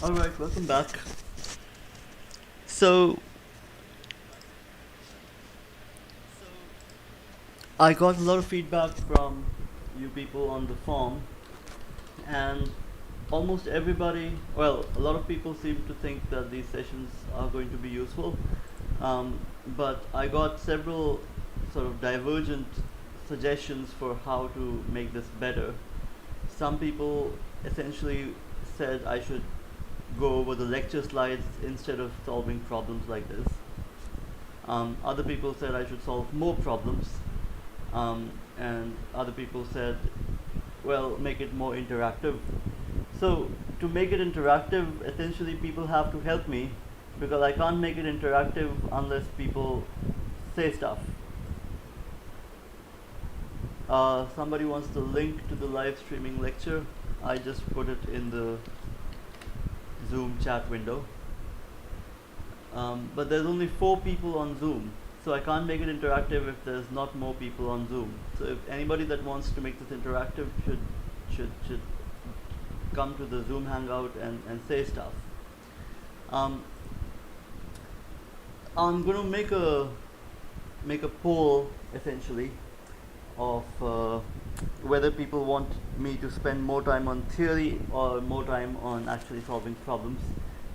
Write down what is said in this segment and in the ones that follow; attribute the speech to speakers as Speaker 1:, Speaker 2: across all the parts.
Speaker 1: Alright, welcome back. So, I got a lot of feedback from you people on the form, and almost everybody, well, a lot of people seem to think that these sessions are going to be useful, but I got several sort of divergent suggestions for how to make this better. Some people essentially said I should go over the lecture slides instead of solving problems like this. Other people said I should solve more problems, and other people said, well, make it more interactive. So to make it interactive, essentially people have to help me, because I can't make it interactive unless people say stuff. Somebody wants the link to the live streaming lecture. I just put it in the Zoom chat window. But there's only 4 people on Zoom, so I can't make it interactive if there's not more people on Zoom. So if anybody that wants to make this interactive should come to the Zoom hangout and say stuff. I'm going to make a poll essentially of whether people want me to spend more time on theory or more time on actually solving problems.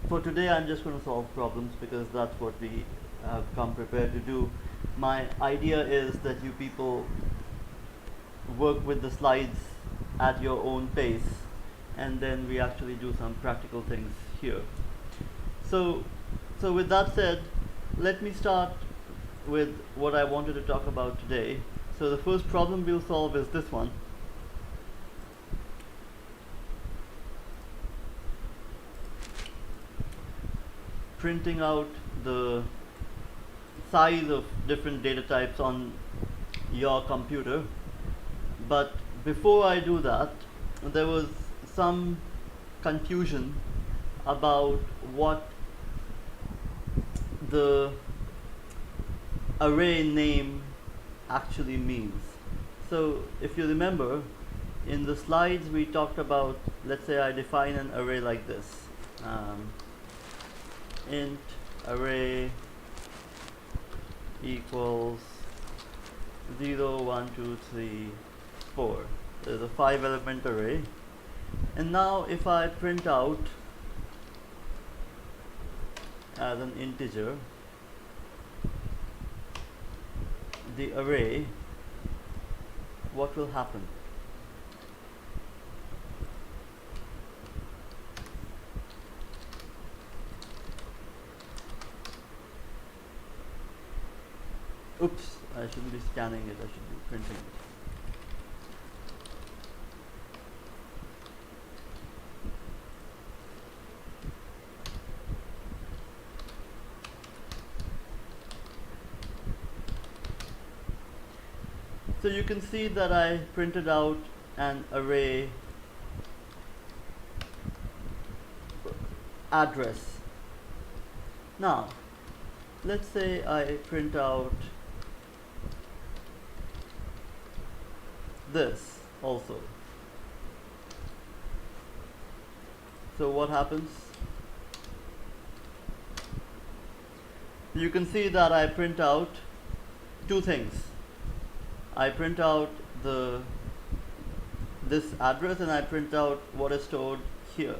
Speaker 1: For today, I'm just going to solve problems because that's what we have come prepared to do. My idea is that you people work with the slides at your own pace, and then we actually do some practical things here. So with that said, let me start with what I wanted to talk about today. So the first problem we'll solve is this one. Printing out the size of different data types on your computer. But before I do that, there was some confusion about what the array name actually means. So if you remember, in the slides we talked about, let's say I define an array like this. Int array equals 0, 1, 2, 3, 4. There's a 5-element array. And now if I print out as an integer the array, what will happen? Oops, I shouldn't be scanning it, I should be printing it. So you can see that I printed out an array address. Now, let's say I print out this also. So what happens? You can see that I print out 2 things. I print out this address, and I print out what is stored here.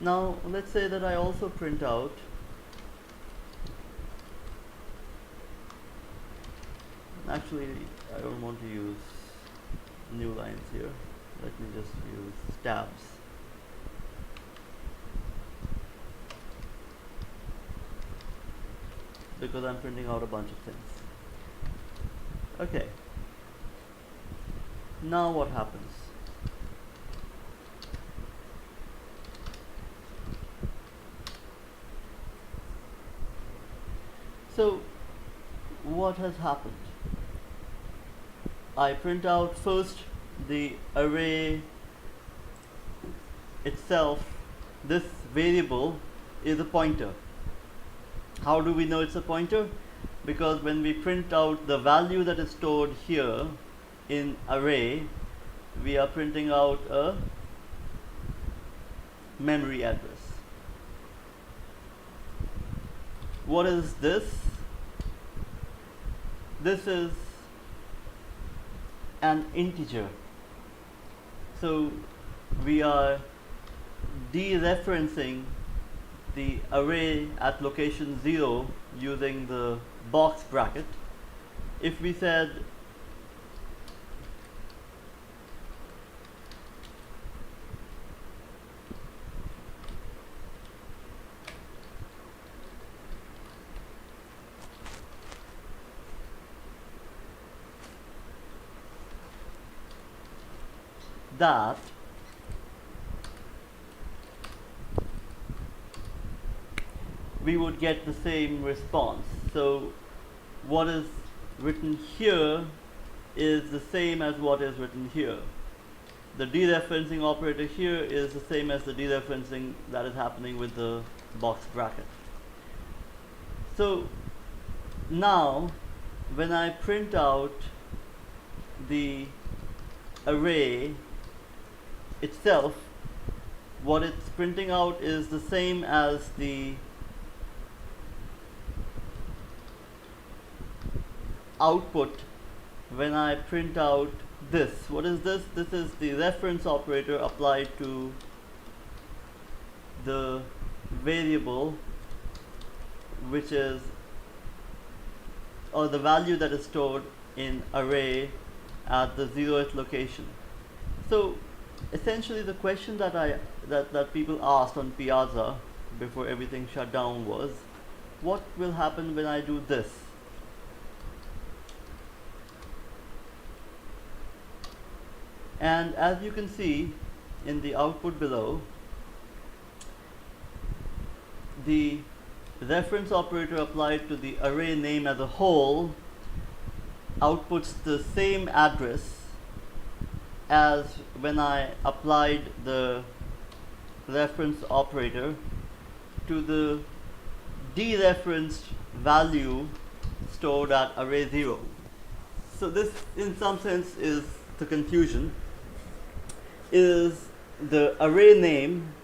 Speaker 1: Now let's say that I also print out actually I don't want to use new lines here. Let me just use tabs. Because I'm printing out a bunch of things. Okay. Now what happens? So what has happened? I print out first the array itself. This variable is a pointer. How do we know it's a pointer? Because when we print out the value that is stored here in array, we are printing out a memory address. What is this? This is an integer. So we are dereferencing the array at location 0 using the box bracket. If we said that we would get the same response. So what is written here is the same as what is written here. The dereferencing operator here is the same as the dereferencing that is happening with the box bracket. So now when I print out the array itself, what it's printing out is the same as the output when I print out this. What is this? This is the reference operator applied to the variable which is, or the value that is stored in array at the 0th location. So essentially the question that people asked on Piazza before everything shut down was, what will happen when I do this? And as you can see in the output below, the reference operator applied to the array name as a whole outputs the same address as when I applied the reference operator to the dereferenced value stored at array 0. So this in some sense is the confusion. Is the array name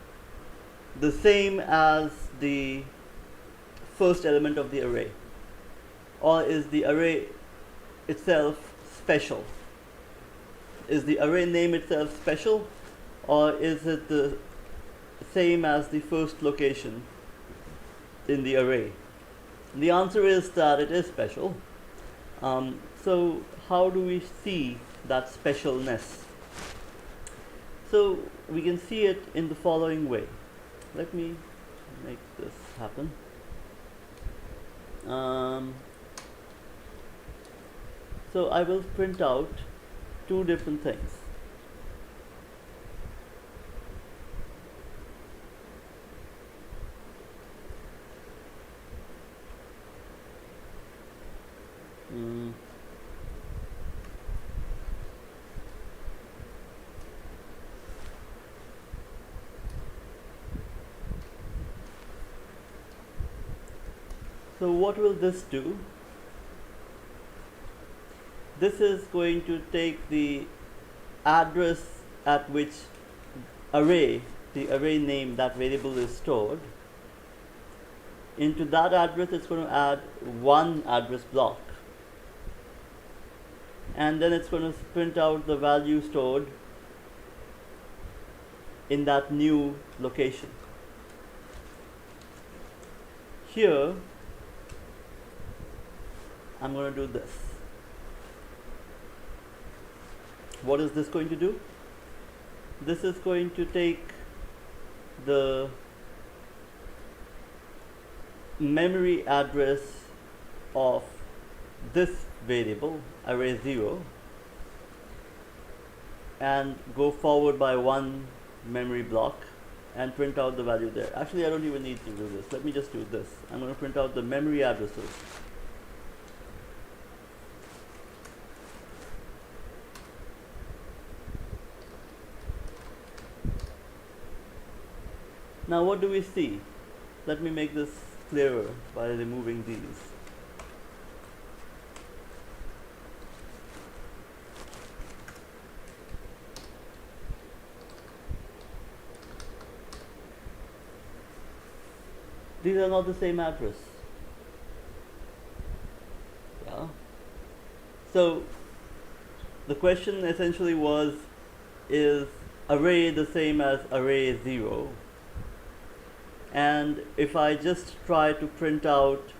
Speaker 1: the same as the first element of the array, or is the array itself special? Is the array name itself special, or is it the same as the first location in the array? The answer is that it is special. So how do we see that specialness? So we can see it in the following way. Let me make this happen. So I will print out two different things. So what will this do? This is going to take the address at which array, the array name, that variable is stored. Into that address it's going to add one address block. And then it's going to print out the value stored in that new location. Here I'm going to do this. What is this going to do? This is going to take the memory address of this variable, array 0, and go forward by one memory block and print out the value there. Actually, I don't even need to do this. Let me just do this. I'm going to print out the memory addresses. Now what do we see? Let me make this clearer by removing these. these are not the same address. Yeah. So the question essentially was, is array the same as array 0? And if I just try to print out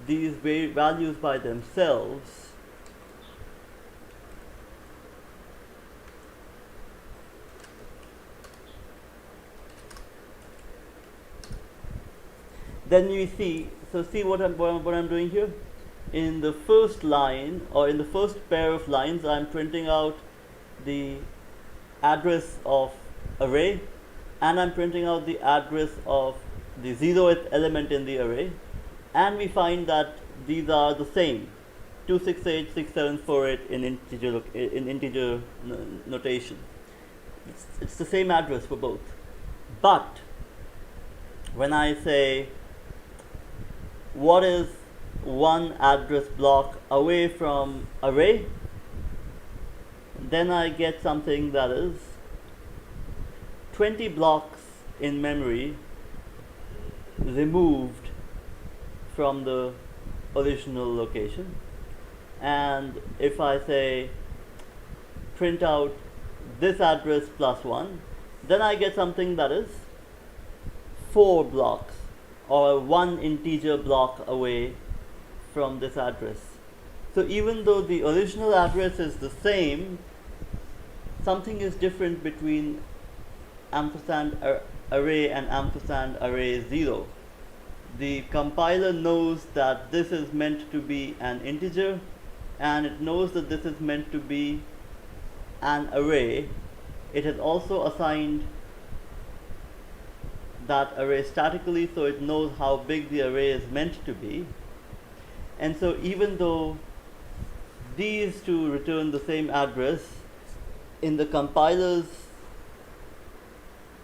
Speaker 1: these values by themselves, then you see, so see what I'm doing here? In the first line, or in the first pair of lines, I'm printing out the address of array, and I'm printing out the address of the 0th element in the array, and we find that these are the same, 2686748 in integer notation. It's the same address for both. But when I say what is one address block away from array, then I get something that is 20 blocks in memory removed from the original location. And if I say print out this address plus 1, then I get something that is 4 blocks, or 1 integer block away from this address. So even though the original address is the same, something is different between ampersand array and ampersand array 0. The compiler knows that this is meant to be an integer, and it knows that this is meant to be an array. It has also assigned that array statically, so it knows how big the array is meant to be. And so even though these two return the same address, in the compiler's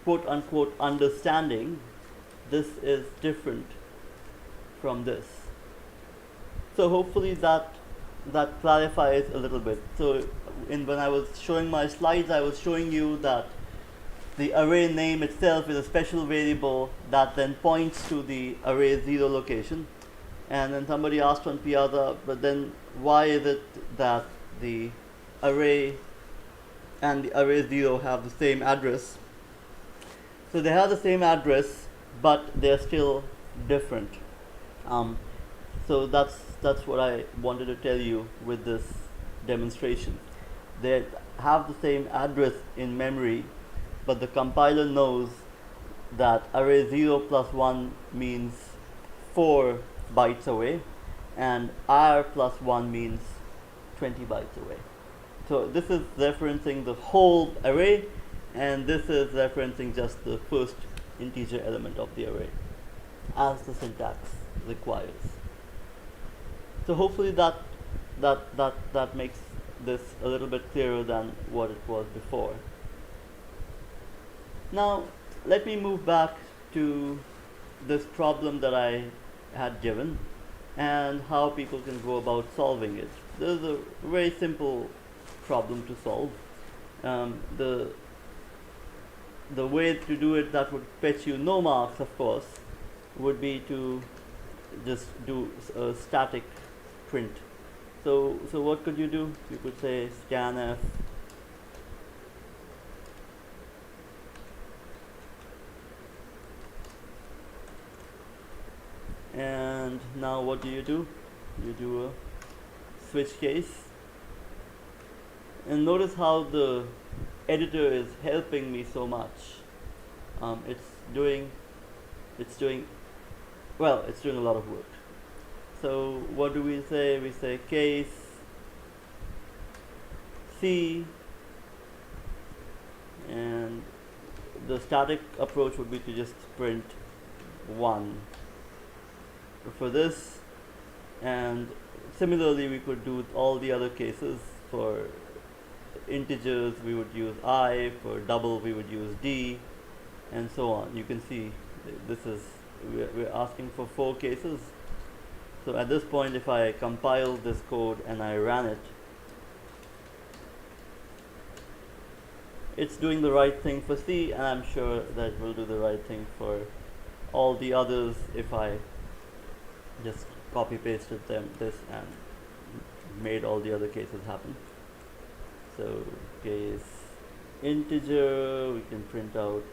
Speaker 1: quote unquote understanding, this is different from this. So hopefully that clarifies a little bit. So when I was showing my slides, I was showing you that the array name itself is a special variable that then points to the array 0 location. And then somebody asked on Piazza, but then why is it that the array and the array 0 have the same address? So they have the same address, but they're still different. So that's what I wanted to tell you with this demonstration. They have the same address in memory, but the compiler knows that array 0 plus 1 means 4 bytes away, and r plus 1 means 20 bytes away. So this is referencing the whole array, and this is referencing just the first integer element of the array, as the syntax requires. So hopefully that makes this a little bit clearer than what it was before. Now let me move back to this problem that I had given and how people can go about solving it. This is a very simple problem to solve. The way to do it that would fetch you no marks, of course, would be to just do a static print. So what could you do? You could say scanf and now what do? You do a switch case, and notice how the editor is helping me so much. It's doing a lot of work. So what do we say? We say case C, and the static approach would be to just print 1 for this, and similarly we could do all the other cases. For integers we would use I, for double we would use D, and so on. You can see This is, we're asking for 4 cases. So at this point, if I compile this code and I ran it, it's doing the right thing for C, and I'm sure that it will do the right thing for all the others if I just copy pasted this and made all the other cases happen. So case integer, we can print out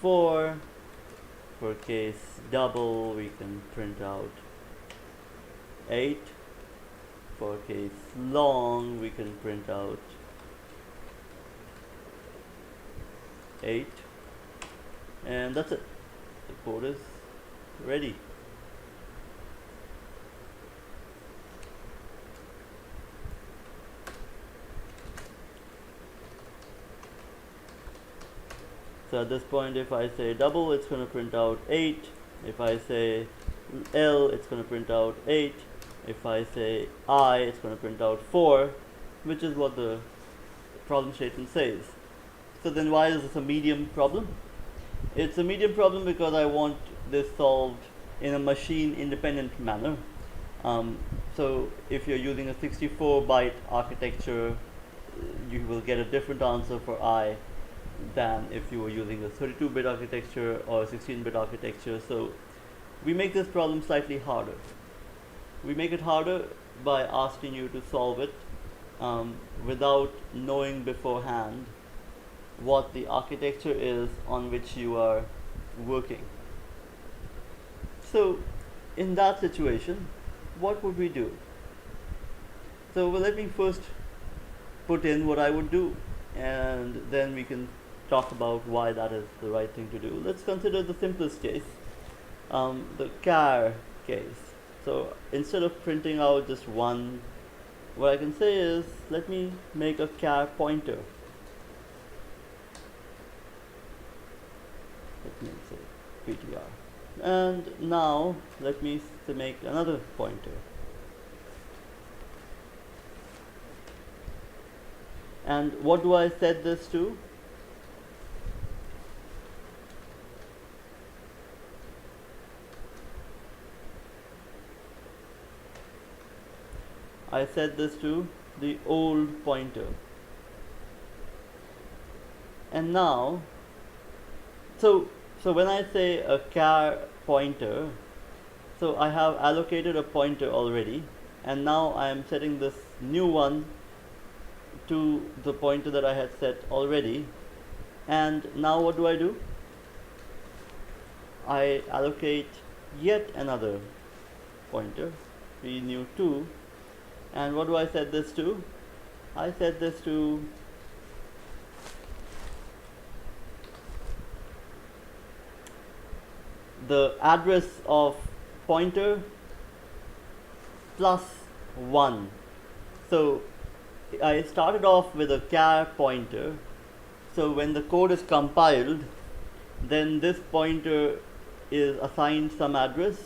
Speaker 1: 4. For case double, we can print out 8. For case long, we can print out 8. And that's it. The code is ready. So at this point, if I say double, it's going to print out 8. If I say L, it's going to print out 8. If I say I, it's going to print out 4, which is what the problem statement says. So then why is this a medium problem? It's a medium problem because I want this solved in a machine independent manner. So if you're using a 64-byte architecture, you will get a different answer for I than if you were using a 32-bit architecture or a 16-bit architecture. So we make this problem slightly harder. We make it harder by asking you to solve it without knowing beforehand what the architecture is on which you are working. So in that situation, what would we do? So let me first put in what I would do, and then we can talk about why that is the right thing to do. Let's consider the simplest case, the char case. So instead of printing out just one, what I can say is, let me make a char pointer. Let me say ptr. And now let me make another pointer. And what do I set this to? I set this to the old pointer. And now, so when I say a char pointer, so I have allocated a pointer already, and now I am setting this new one to the pointer that I had set already. And now what do? I allocate yet another pointer, p new 2, and what do I set this to? I set this to the address of pointer plus 1. So I started off with a char pointer. So when the code is compiled, then this pointer is assigned some address,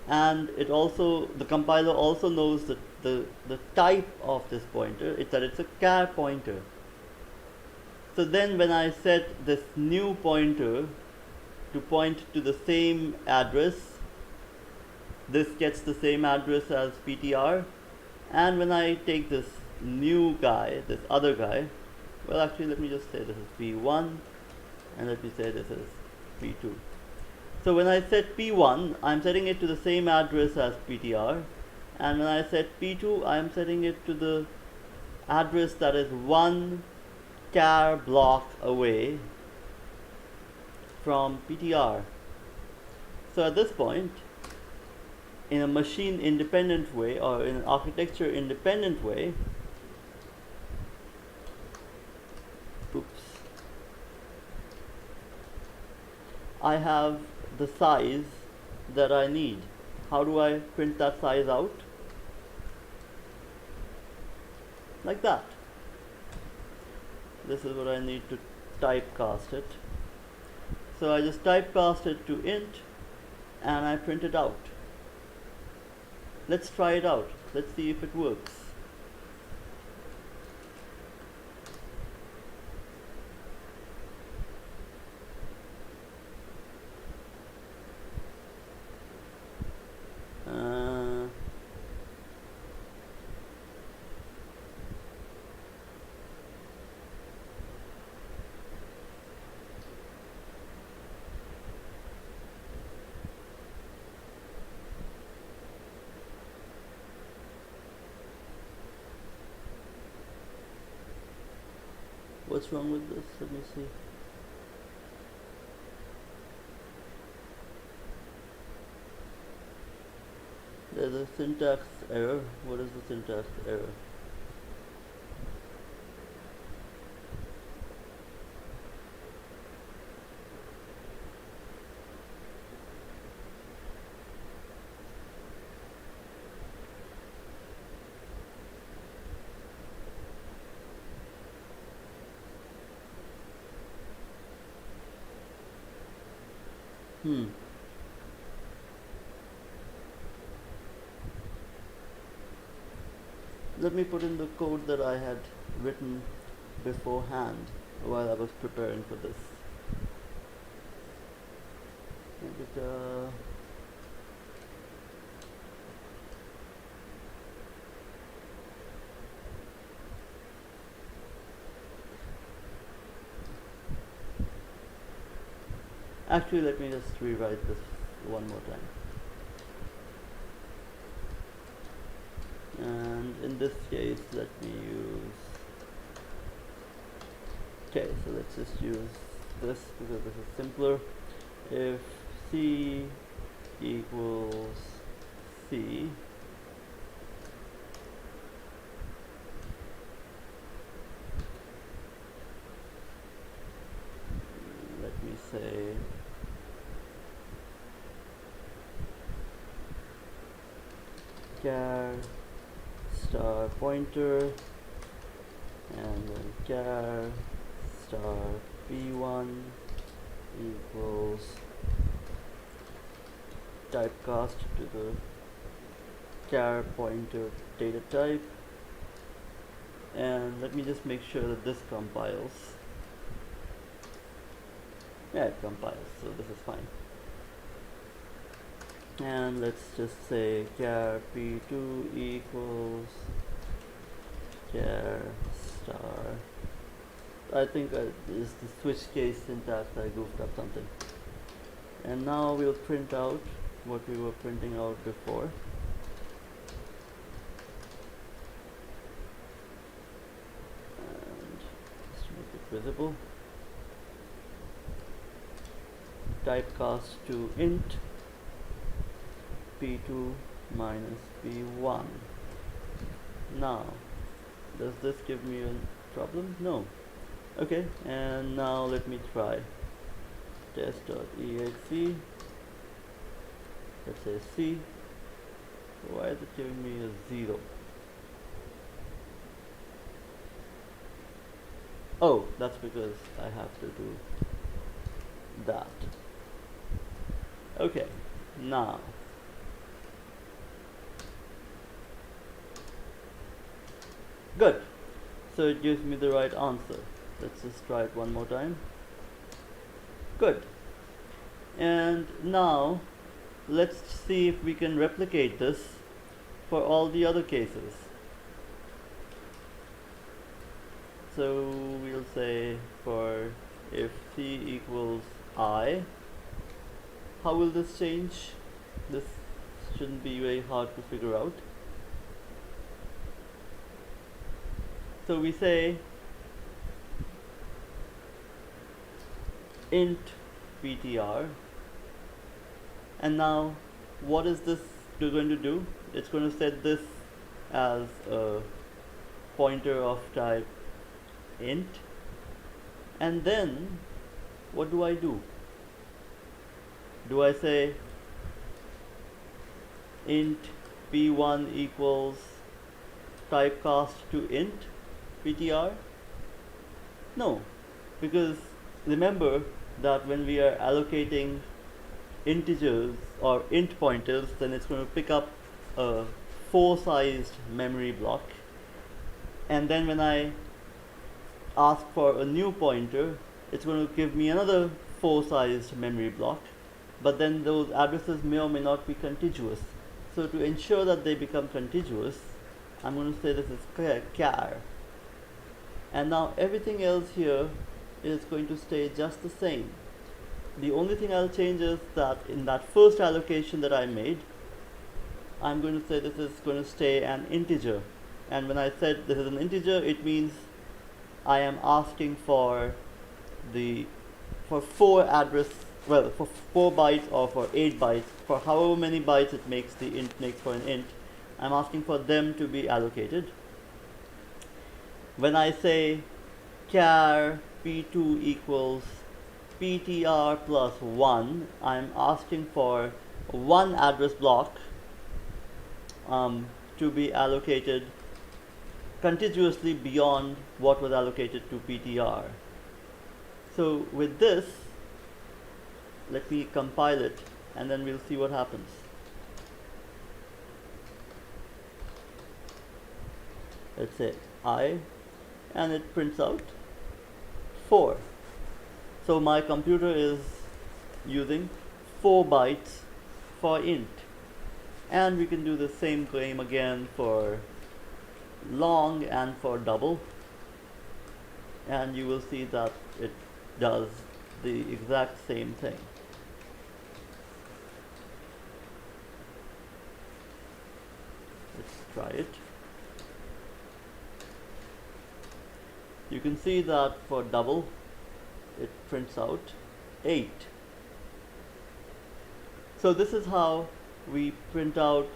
Speaker 1: and it also, the compiler also knows that the type of this pointer is that it's a char pointer. So then when I set this new pointer to point to the same address, this gets the same address as ptr, and when I take this new guy, this other guy, well, actually let me just say this is p1, and let me say this is p2. So when I set p1, I'm setting it to the same address as ptr, and when I set p2, I'm setting it to the address that is 1 char block away from ptr. So at this point, in a machine independent way, or in an architecture independent way, I have the size that I need. How do I print that size out? Like that. This is what I need to typecast it. So I just typecast it to int, and I print it out. Let's try it out. Let's see if it works. What's wrong with this? Let me see. There's a syntax error. What is the syntax error? Let me put in the code that I had written beforehand while I was preparing for this. Actually, let me just rewrite this one more time. And in this case, let me use, okay, so let's just use this because this is simpler. If C equals C, let me say char star pointer and then char star p1 equals typecast to the char pointer data type, and let me just make sure that this compiles. Yeah, it compiles, so this is fine. And let's just say char p2 equals char star. I think this is the switch case syntax. I goofed up something. And now we'll print out what we were printing out before. And just make it visible. Typecast to int p2 minus p1. Now, does this give me a problem? No. Okay, and now let me try test.exe. Let's say C. Why is it giving me a 0? Oh, that's because I have to do that. Okay, now good. So it gives me the right answer. Let's just try it one more time. Good. And now let's see if we can replicate this for all the other cases. So we'll say for if C equals I, how will this change? This shouldn't be very hard to figure out. So we say int ptr, and now what is this going to do? It's going to set this as a pointer of type int, and then what do I do? Do I say int p1 equals typecast to int ptr? No, because remember that when we are allocating integers or int pointers, then it's going to pick up a 4-sized memory block, and then when I ask for a new pointer, it's going to give me another 4-sized memory block, but then those addresses may or may not be contiguous. So to ensure that they become contiguous, I'm going to say this is char, and now everything else here is going to stay just the same. The only thing I'll change is that in that first allocation that I made, I'm going to say this is going to stay an integer, and when I said this is an integer, it means I am asking for for 4 bytes or for 8 bytes, for however many bytes it makes the int makes for an int, I'm asking for them to be allocated. When I say char p2 equals ptr plus 1, I'm asking for one address block to be allocated contiguously beyond what was allocated to ptr. So with this, let me compile it and then we'll see what happens. Let's say I, and it prints out 4. So my computer is using 4 bytes for int. And we can do the same claim again for long and for double. And you will see that it does the exact same thing. Let's try it. You can see that for double, it prints out 8. So this is how we print out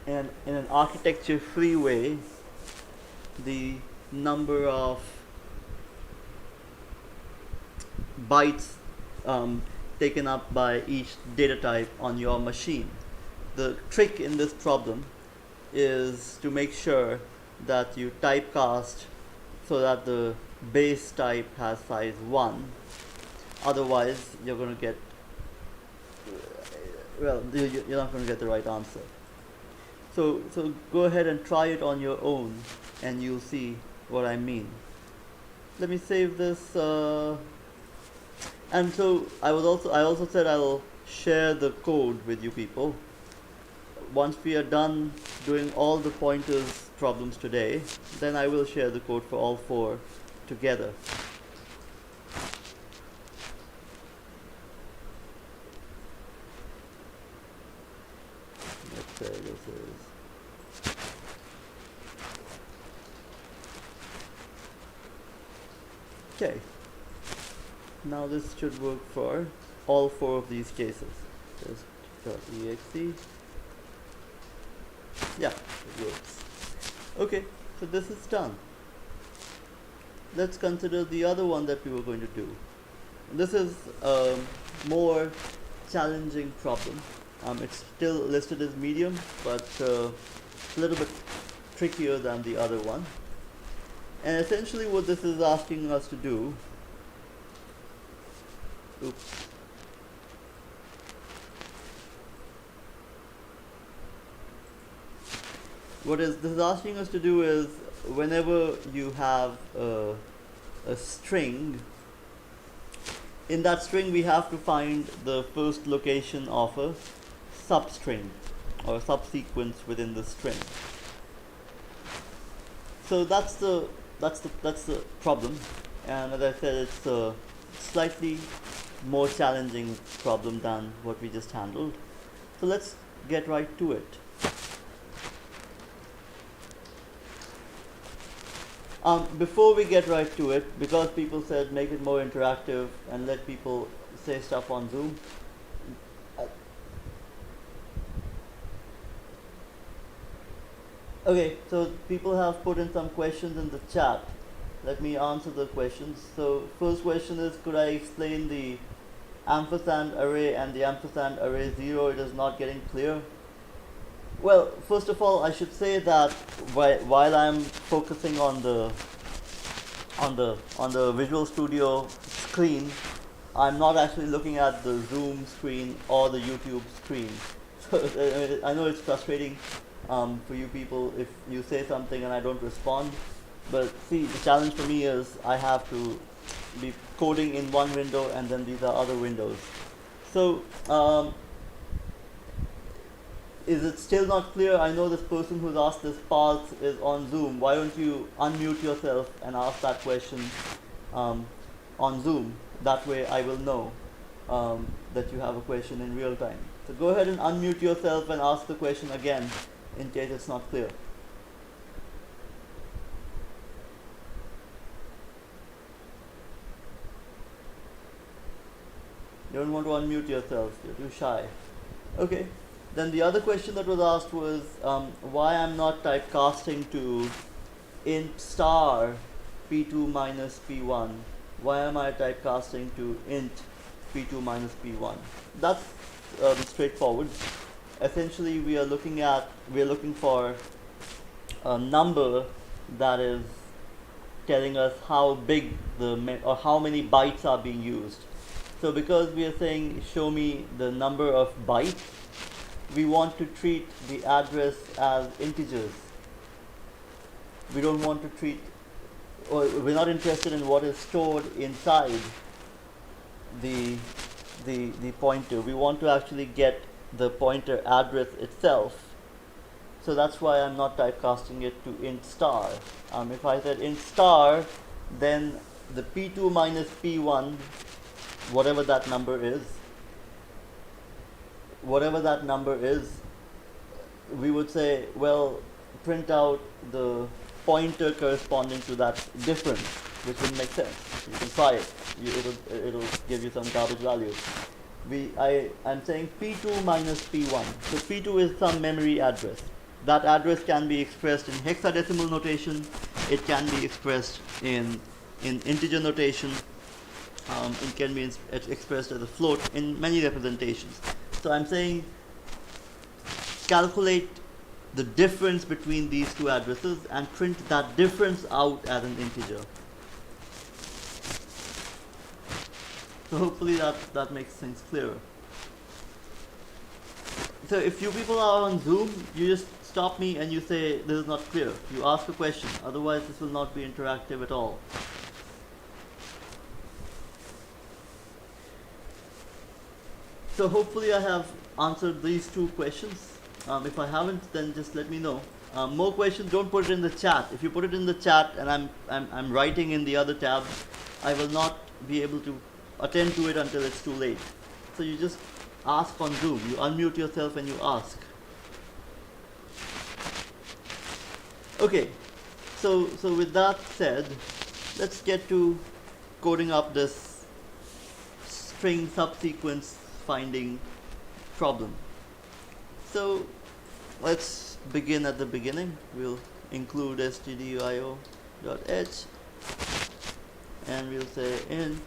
Speaker 1: in an architecture-free way the number of bytes taken up by each data type on your machine. The trick in this problem is to make sure that you typecast so that the base type has size 1. Otherwise, you're going to get, well, you're not going to get the right answer. So go ahead and try it on your own, and you'll see what I mean. Let me save this. And so I also said I'll share the code with you people. Once we are done doing all the pointers problems today, then I will share the code for all 4 together. Let's say this is okay. Now this should work for all 4 of these cases. Just .exe. Yeah, it works. Okay, so this is done. Let's consider the other one that we were going to do. This is a more challenging problem. It's still listed as medium, but a little bit trickier than the other one. And essentially what this is asking us to do, what this is asking us to do is, whenever you have a string, in that string we have to find the first location of a substring or subsequence within the string. So that's the problem, and as I said, it's a slightly more challenging problem than what we just handled. So let's get right to it. Before we get right to it, because people said make it more interactive and let people say stuff on Zoom, okay, so people have put in some questions in the chat. Let me answer the questions. So first question is, could I explain the ampersand array and the ampersand array 0? It is not getting clear. Well, first of all, I should say that while I'm focusing on the Visual Studio screen, I'm not actually looking at the Zoom screen or the YouTube screen. So I know it's frustrating for you people if you say something and I don't respond. But see, the challenge for me is I have to be coding in one window and then these are other windows. So is it still not clear? I know this person who's asked this path is on Zoom. Why don't you unmute yourself and ask that question on Zoom? That way I will know that you have a question in real time. So go ahead and unmute yourself and ask the question again in case it's not clear. You don't want to unmute yourself. You're too shy. Okay. Then the other question that was asked was why I'm not typecasting to int star p2 minus p1. Why am I typecasting to int p2 minus p1? That's straightforward. Essentially, we are looking for a number that is telling us how big or how many bytes are being used. So because we are saying show me the number of bytes, we want to treat the address as integers. We don't want to treat, or we're not interested in what is stored inside the pointer. We want to actually get the pointer address itself. So that's why I'm not typecasting it to int star. If I said int star, then the p2 minus p1, whatever that number is, we would say, well, print out the pointer corresponding to that difference, which would make sense. You can try it. It'll give you some garbage value. I'm saying p2 minus p1. So p2 is some memory address. That address can be expressed in hexadecimal notation. It can be expressed in integer notation. It can be expressed as a float in many representations. So I'm saying calculate the difference between these two addresses and print that difference out as an integer. So hopefully that makes things clearer. So if you people are on Zoom, you just stop me and you say this is not clear. You ask a question, otherwise this will not be interactive at all. So hopefully I have answered these two questions. If I haven't, then just let me know. More questions, don't put it in the chat. If you put it in the chat and I'm writing in the other tab, I will not be able to attend to it until it's too late. So you just ask on Zoom. You unmute yourself and you ask. Okay, so with that said, let's get to coding up this string subsequence finding problem. So let's begin at the beginning. We'll include stdio.h and we'll say int.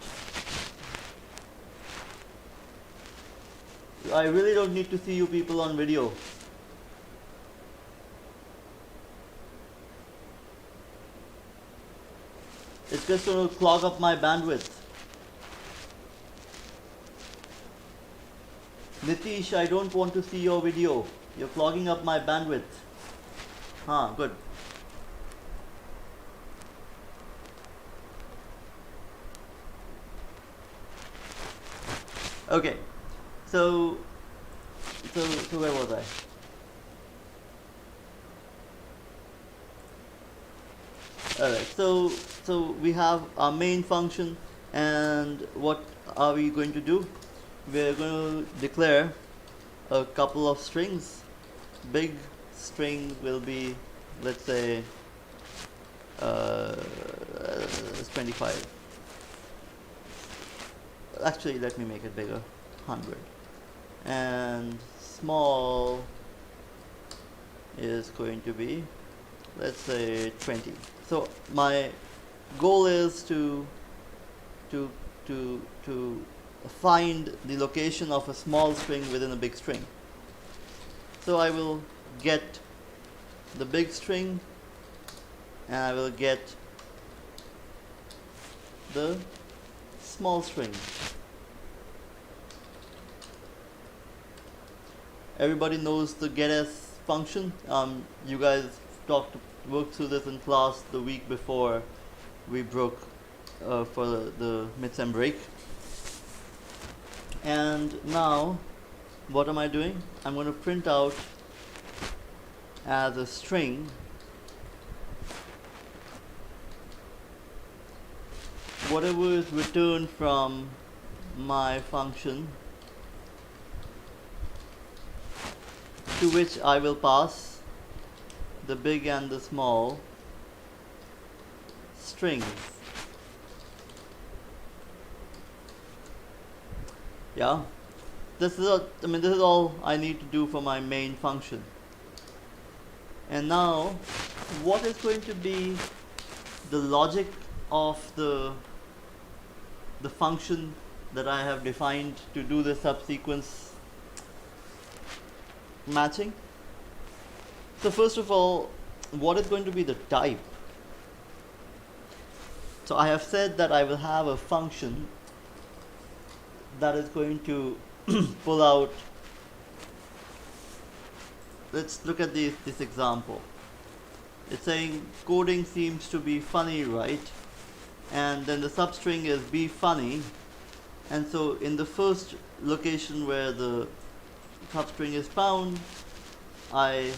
Speaker 1: I really don't need to see you people on video. It's just going to clog up my bandwidth. Nitish, I don't want to see your video. You're clogging up my bandwidth. Good. Okay. So where was I? Alright, so we have our main function, and what are we going to do? We're going to declare a couple of strings. Big string will be, let's say, 25. Actually, let me make it bigger, 100. And small is going to be, let's say, 20. So my goal is to find the location of a small string within a big string. So I will get the big string and I will get the small string. Everybody knows the getS function. You guys worked through this in class the week before we broke for the mid-sem break. And now, what am I doing? I'm going to print out as a string whatever is returned from my function, to which I will pass the big and the small strings. Yeah, this is this is all I need to do for my main function. And now, what is going to be the logic of the function that I have defined to do the subsequence matching? So first of all, what is going to be the type? So I have said that I will have a function that is going to pull out. Let's look at this example. It's saying coding seems to be funny, right? And then the substring is be funny. And so in the first location where the substring is found, I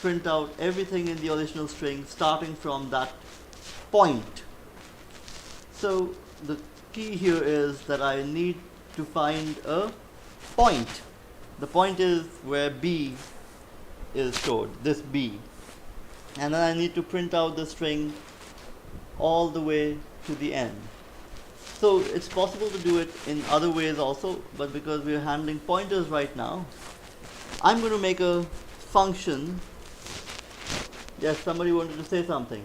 Speaker 1: print out everything in the original string starting from that point. So the key here is that I need to find a point. The point is where B is stored, this B. And then I need to print out the string all the way to the end. So it's possible to do it in other ways also, but because we are handling pointers right now, I'm going to make a function. Yes, somebody wanted to say something.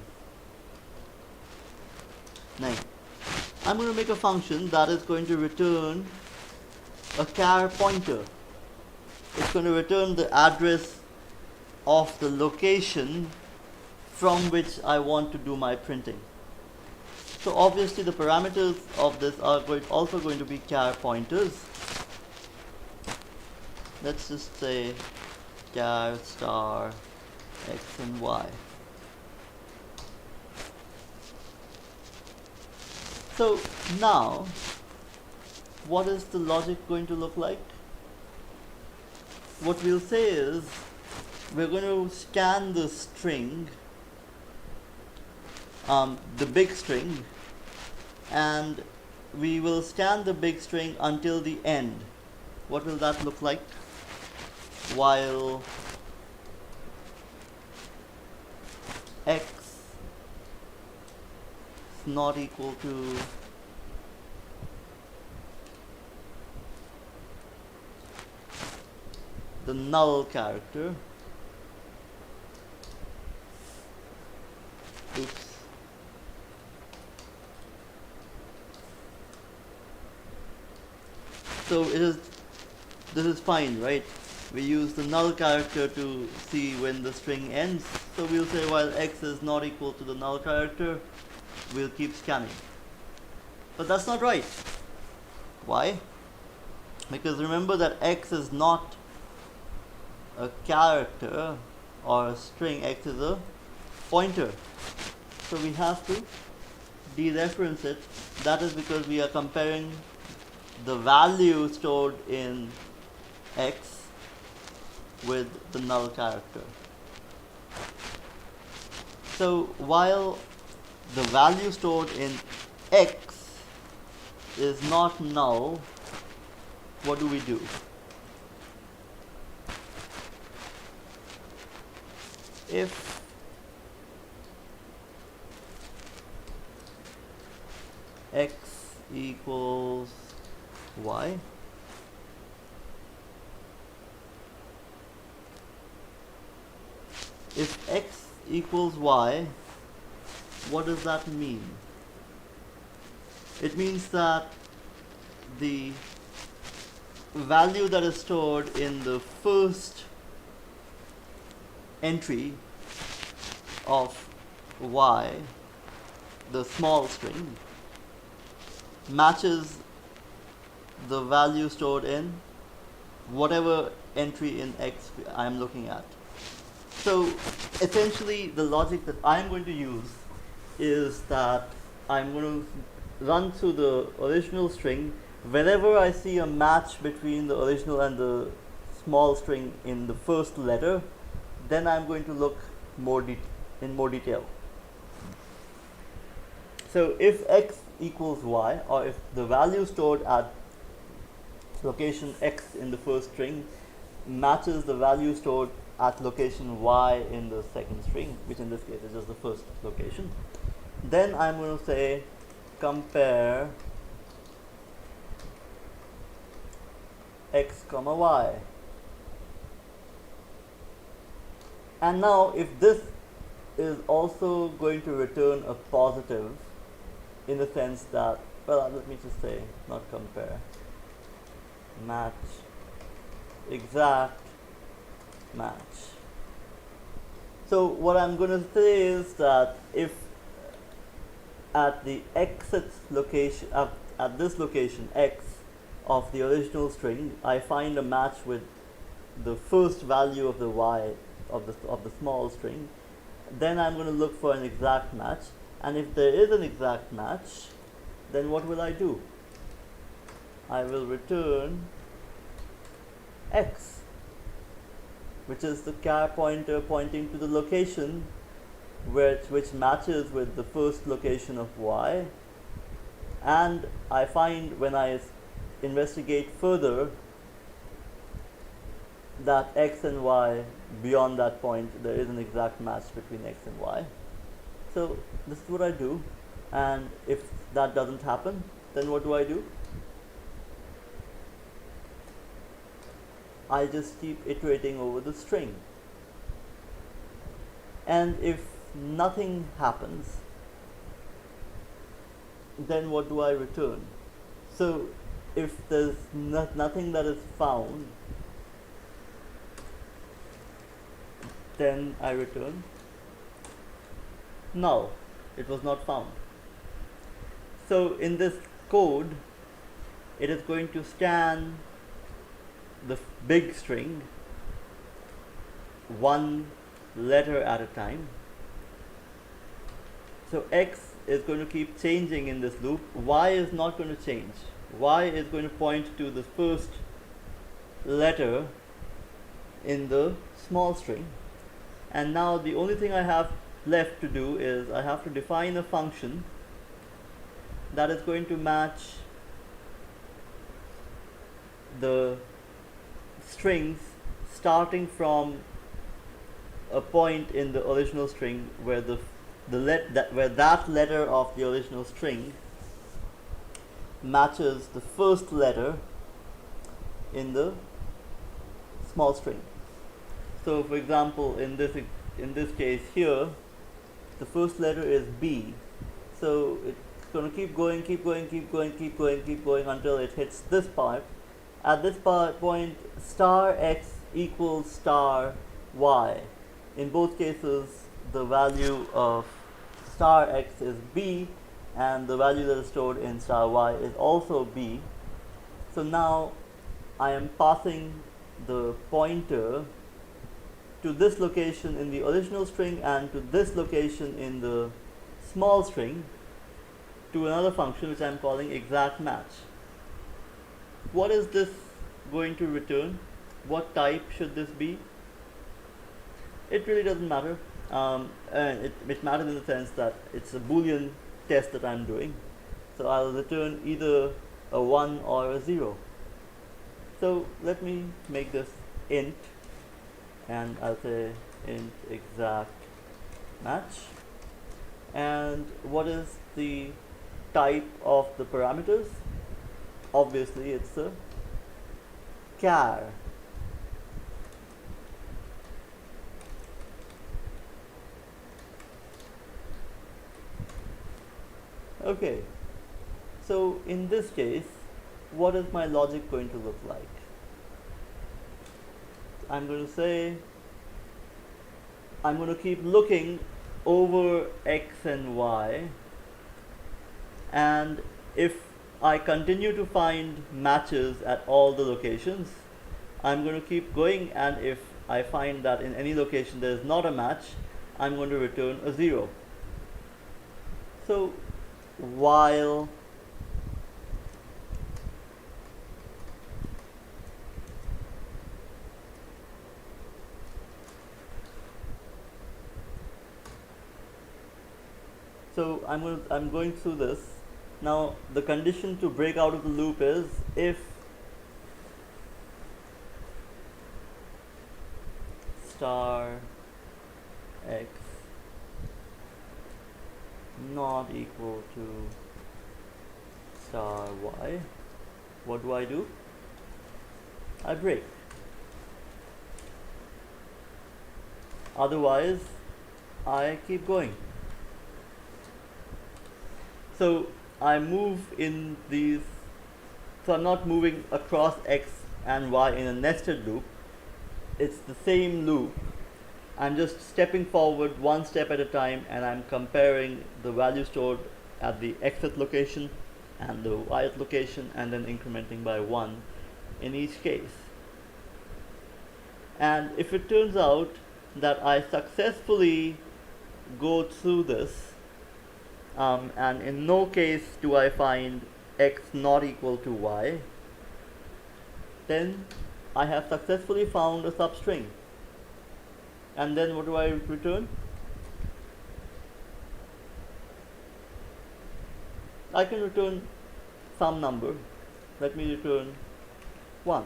Speaker 1: Nice. I'm going to make a function that is going to return a char pointer. It's going to return the address of the location from which I want to do my printing. So obviously the parameters of this are also going to be char pointers. Let's just say char star x and y. So now, what is the logic going to look like? What we'll say is, we're going to scan the string, the big string, and we will scan the big string until the end. What will that look like? While x is not equal to the null character. Oops. So this is fine, right? We use the null character to see when the string ends. So we'll say while x is not equal to the null character, we'll keep scanning. But that's not right. Why? Because remember that x is not a character or a string, x is a pointer. So we have to dereference it. That is because we are comparing the value stored in x with the null character. So while the value stored in x is not null, what do we do? If x equals y, if x equals y, what does that mean? It means that the value that is stored in the first entry of y, the small string, matches the value stored in whatever entry in x I am looking at. So essentially the logic that I'm going to use is that I'm going to run through the original string. Whenever I see a match between the original and the small string in the first letter, then I'm going to look in more detail. So if x equals y, or if the value stored at location x in the first string matches the value stored at location y in the second string, which in this case is just the first location, then I'm going to say compare x comma y. And now if this is also going to return a positive, in the sense that, well, let me just say, not compare, match, exact match. So what I'm going to say is that if at the exit location, at this location x of the original string, I find a match with the first value of the y of the small string, then I'm going to look for an exact match. And if there is an exact match, then what will I do? I will return x, which is the char pointer pointing to the location which matches with the first location of y. And I find, when I investigate further, that x and y, beyond that point there is an exact match between x and y. So this is what I do, and if that doesn't happen, then what do I do? I just keep iterating over the string. And if nothing happens, then what do I return? So if there's nothing that is found, then I return null. It was not found. So in this code, it is going to scan the big string one letter at a time. So x is going to keep changing in this loop. Y is not going to change. Y is going to point to the first letter in the small string. And now the only thing I have left to do is I have to define a function that is going to match the strings starting from a point in the original string where that letter of the original string matches the first letter in the small string. So for example, in this case here, the first letter is B. So it's going to keep going until it hits this part. At this point, star x equals star y. In both cases, the value of star x is B, and the value that is stored in star y is also B. So now I am passing the pointer to this location in the original string and to this location in the small string to another function which I am calling exact match. What is this going to return? What type should this be? It really doesn't matter. It matters in the sense that it's a Boolean test that I'm doing. So I'll return either a 1 or a 0. So let me make this int, and I'll say int exact match. And what is the type of the parameters? Obviously it's a char. Okay, so in this case, what is my logic going to look like? I'm going to say I'm going to keep looking over x and y, and if I continue to find matches at all the locations, I'm going to keep going, and if I find that in any location there is not a match, I'm going to return a 0. So while I'm going through this. Now the condition to break out of the loop is if star x not equal to star y, what do I do? I break. Otherwise, I keep going. So I move in these, so I'm not moving across x and y in a nested loop. It's the same loop. I'm just stepping forward one step at a time, and I'm comparing the value stored at the xth location and the yth location, and then incrementing by 1 in each case. And if it turns out that I successfully go through this, and in no case do I find x not equal to y, then I have successfully found a substring. And then what do I return? I can return some number. Let me return 1.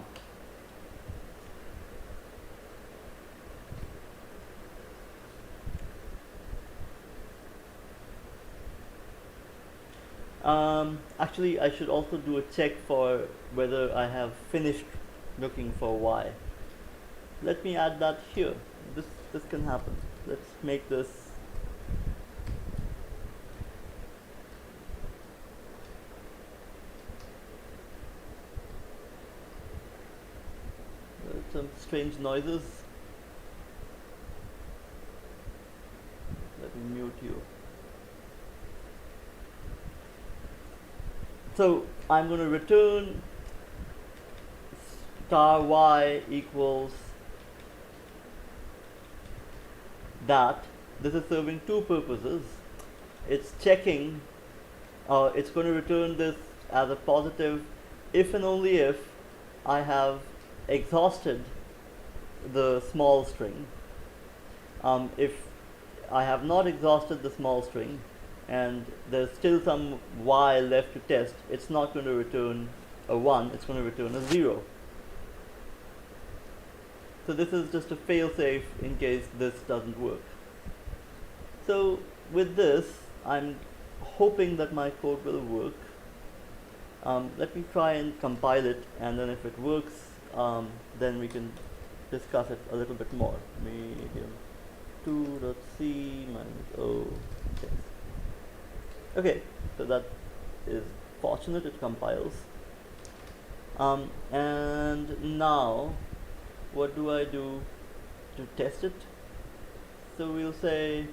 Speaker 1: Actually, I should also do a check for whether I have finished looking for y. Let me add that here. This can happen. Let's make this some strange noises. Let me mute you. So I'm going to return star y equals that. This is serving two purposes. It's checking, it's going to return this as a positive if and only if I have exhausted the small string. If I have not exhausted the small string and there's still some y left to test, it's not going to return a 1, it's going to return a 0. So this is just a fail-safe in case this doesn't work. So with this, I'm hoping that my code will work. Let me try and compile it, and then if it works, then we can discuss it a little bit more. Medium 2.c minus o test. Okay, so that is fortunate, it compiles. And now, what do I do to test it? So we'll say,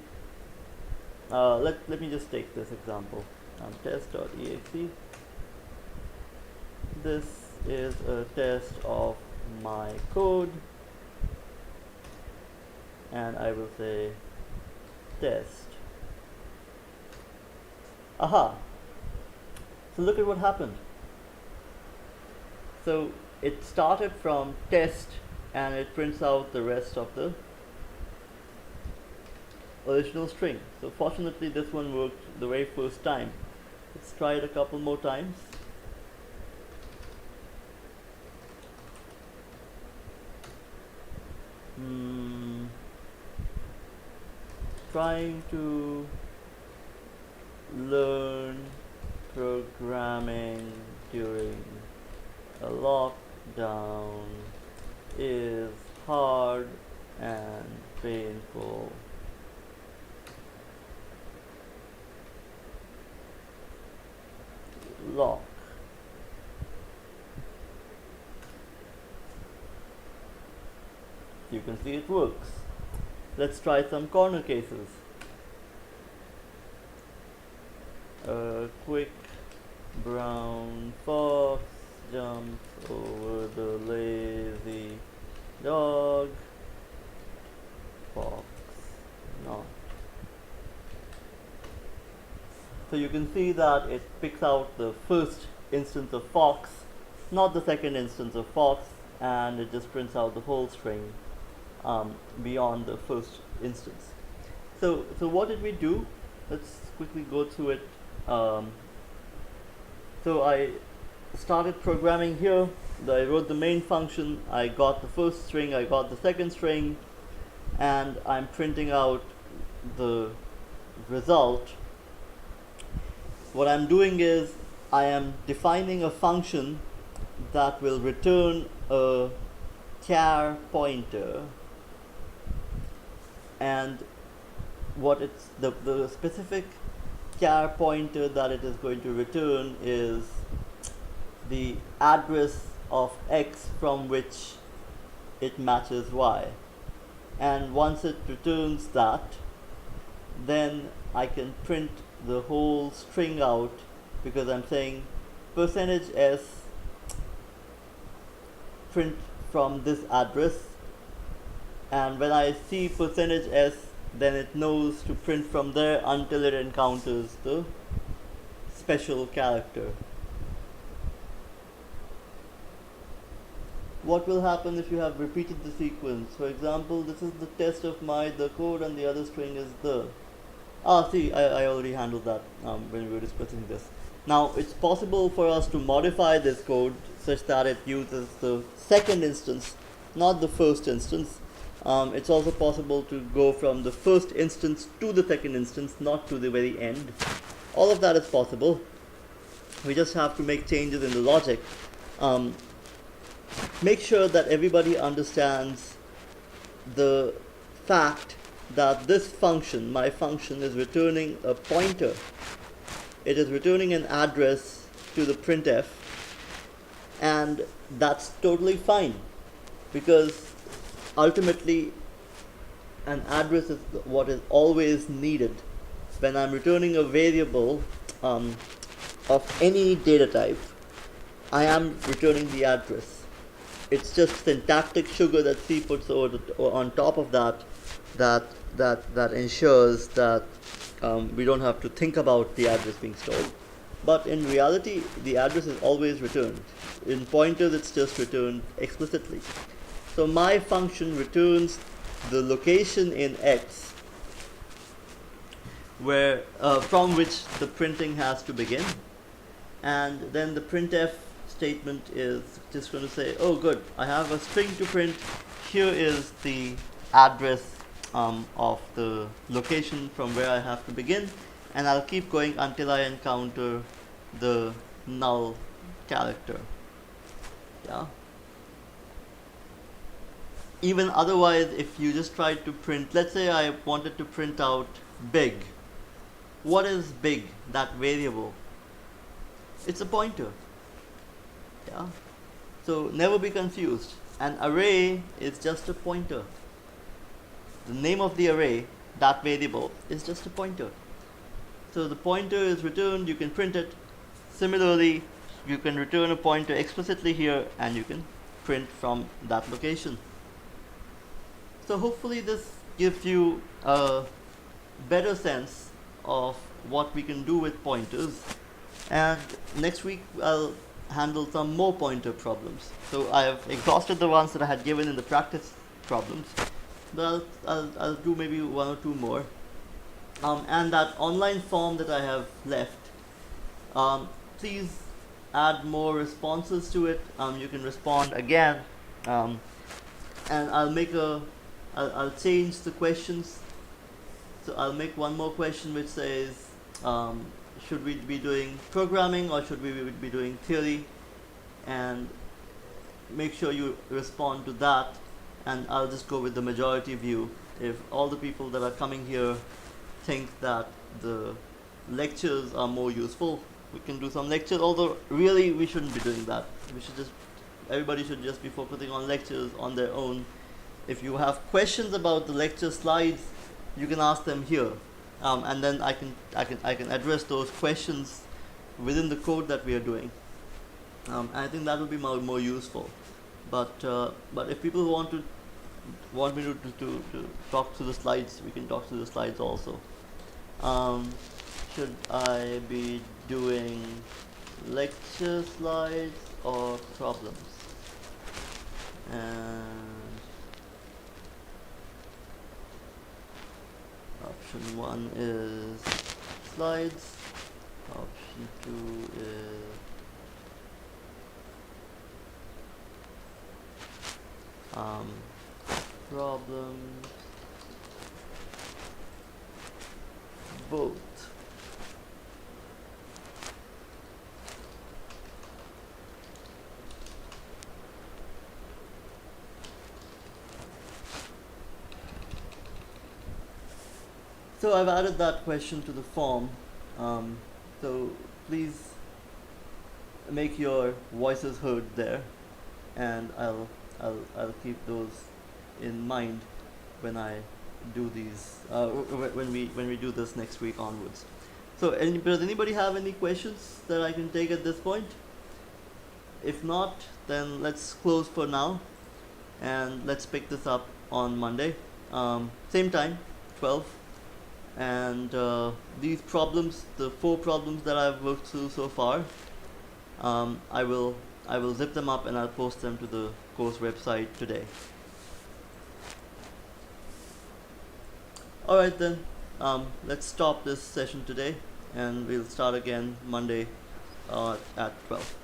Speaker 1: let me just take this example, test.exe. This is a test of my code, and I will say test. Aha! So look at what happened. So it started from test and it prints out the rest of the original string. So fortunately this one worked the very first time. Let's try it a couple more times. Trying to learn programming during a lockdown is hard and painful. Lock. You can see it works. Let's try some corner cases. A quick brown fox jumps over the lazy dog. Fox not. So you can see that it picks out the first instance of fox, not the second instance of fox, and it just prints out the whole string beyond the first instance. So what did we do? Let's quickly go through it. So I started programming here. I wrote the main function. I got the first string, I got the second string, and I'm printing out the result. What I'm doing is I am defining a function that will return a char pointer, and what it's the specific char pointer that it is going to return is the address of x from which it matches y. And once it returns that, then I can print the whole string out, because I'm saying %s print from this address, and when I see %s, then it knows to print from there until it encounters the special character. What will happen if you have repeated the sequence? For example, this is the test of the code, and the other string is the. See, I already handled that when we were discussing this. Now, it's possible for us to modify this code such that it uses the second instance, not the first instance. It's also possible to go from the first instance to the second instance, not to the very end. All of that is possible. We just have to make changes in the logic. Make sure that everybody understands the fact that this function, my function, is returning a pointer. It is returning an address to the printf, and that's totally fine, because ultimately an address is what is always needed. When I'm returning a variable of any data type, I am returning the address. It's just syntactic sugar that C puts on top of that ensures that we don't have to think about the address being stored. But in reality, the address is always returned. In pointers, it's just returned explicitly. So my function returns the location in X where from which the printing has to begin, and then the printf statement is just going to say, oh good, I have a string to print, here is the address of the location from where I have to begin, and I'll keep going until I encounter the null character. Yeah. Even otherwise, if you just try to print, let's say I wanted to print out big. What is big, that variable? It's a pointer. Yeah. So never be confused. An array is just a pointer. The name of the array, that variable, is just a pointer. So the pointer is returned, you can print it. Similarly, you can return a pointer explicitly here, and you can print from that location. So hopefully this gives you a better sense of what we can do with pointers, and next week I'll handle some more pointer problems. So I have exhausted the ones that I had given in the practice problems, but I'll do maybe one or two more. And that online form that I have left, please add more responses to it. You can respond again, and I'll change the questions. So I'll make one more question which says, should we be doing programming or should we be doing theory? And make sure you respond to that, and I'll just go with the majority view. If all the people that are coming here think that the lectures are more useful, we can do some lectures, although really we shouldn't be doing that. Everybody should just be focusing on lectures on their own. If you have questions about the lecture slides, you can ask them here, and then I can address those questions within the code that we are doing. And I think that will be more useful. But if people want me to talk to the slides, we can talk to the slides also. Should I be doing lecture slides or problems? And option 1 is slides, option 2 is problems, both. So I've added that question to the form. So please make your voices heard there, and I'll keep those in mind when I do these when we do this next week onwards. So does anybody have any questions that I can take at this point? If not, then let's close for now, and let's pick this up on Monday, same time, 12. And these problems, the 4 problems that I've worked through so far, I will zip them up and I'll post them to the course website today. Alright then, let's stop this session today, and we'll start again Monday at 12.